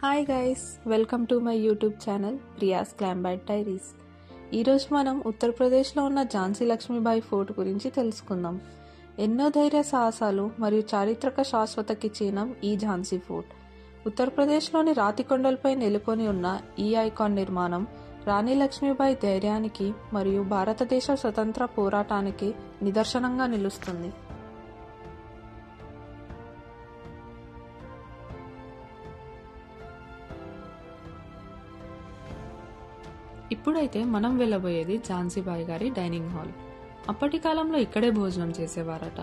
Hi guys, welcome to my YouTube channel Priya's Clambert diaries. ఈరోజు మనం ఉత్తరప్రదేశ్లో ఉన్న ఝాన్సీ లక్ష్మీబాయి ఫోర్ట్ గురించి తెలుసుకుందాం. ఎన్నో ధైర్య సాహసాలు మరియు చారిత్రక శాశ్వతకి చిహ్నం ఈ ఝాన్సీ ఫోర్ట్. ఉత్తరప్రదేశ్లోని రాతి కొండలపై నెలకొని ఉన్న ఈ ఐకాన్ నిర్మాణం రాణి లక్ష్మీబాయి ధైర్యానికి మరియు భారతదేశ స్వతంత్ర పోరాటానికి నిదర్శనంగా నిలుస్తుంది. ఇప్పుడైతే మనం వెళ్ళబోయేది ఝాన్సీబాయి గారి డైనింగ్ హాల్. అప్పటి కాలంలో ఇక్కడే భోజనం చేసేవారట.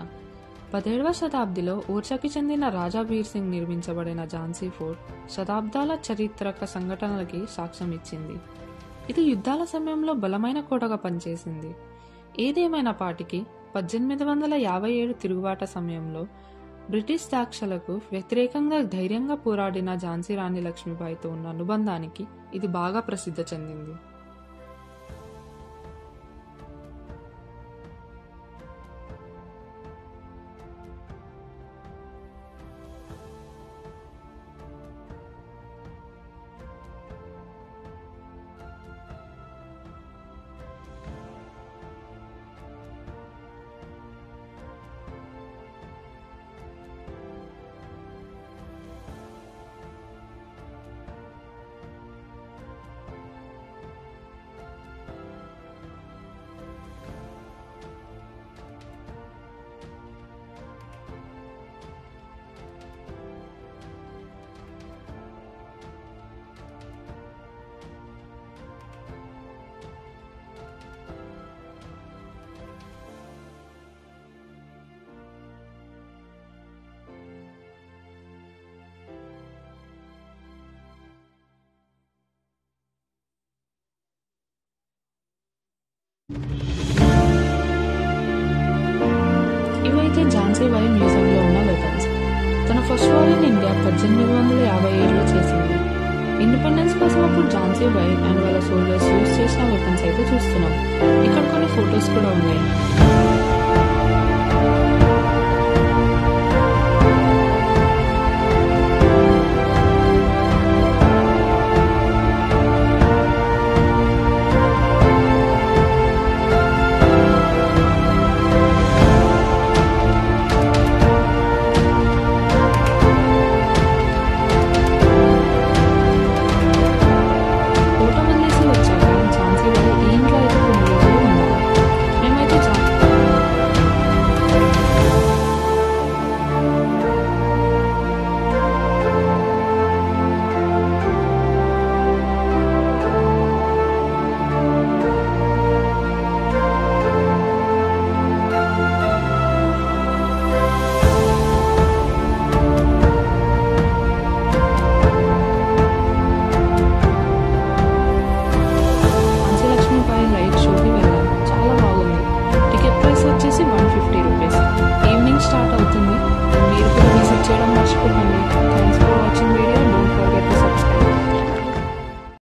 17వ శతాబ్దిలో ఓర్చాకి చెందిన రాజా వీర్ సింగ్ నిర్మించబడిన ఝాన్సీ ఫోర్ట్ శతాబ్దాల చారిత్రక సంఘటనలకి సాక్ష్యం ఇచ్చింది. ఇది యుద్ధాల సమయంలో బలమైన కోటగా పనిచేసింది. ఏదేమైనప్పటికీ 1857 తిరుగుబాట సమయంలో బ్రిటిష్ దాక్షలకు వ్యతిరేకంగా ధైర్యంగా పోరాడిన ఝాన్సీ రాణి లక్ష్మీబాయితో ఉన్న అనుబంధానికి ఇది బాగా ప్రసిద్ధి చెందింది. ఇవైతే ఝాన్సీబాయి మ్యూజియంలో ఉన్న వెపన్స్. తన ఫస్ట్ వార్ ఇన్ ఇండియా 1857లో చేసింది. ఇండిపెండెన్స్ కోసం అప్పుడు ఝాన్సీబాయి అండ్ వాళ్ళ సోల్జర్స్ యూజ్ చేసిన వెపన్స్ అయితే చూస్తున్నాం. ఇక్కడ కొన్ని ఫొటోస్ కూడా ఉన్నాయి.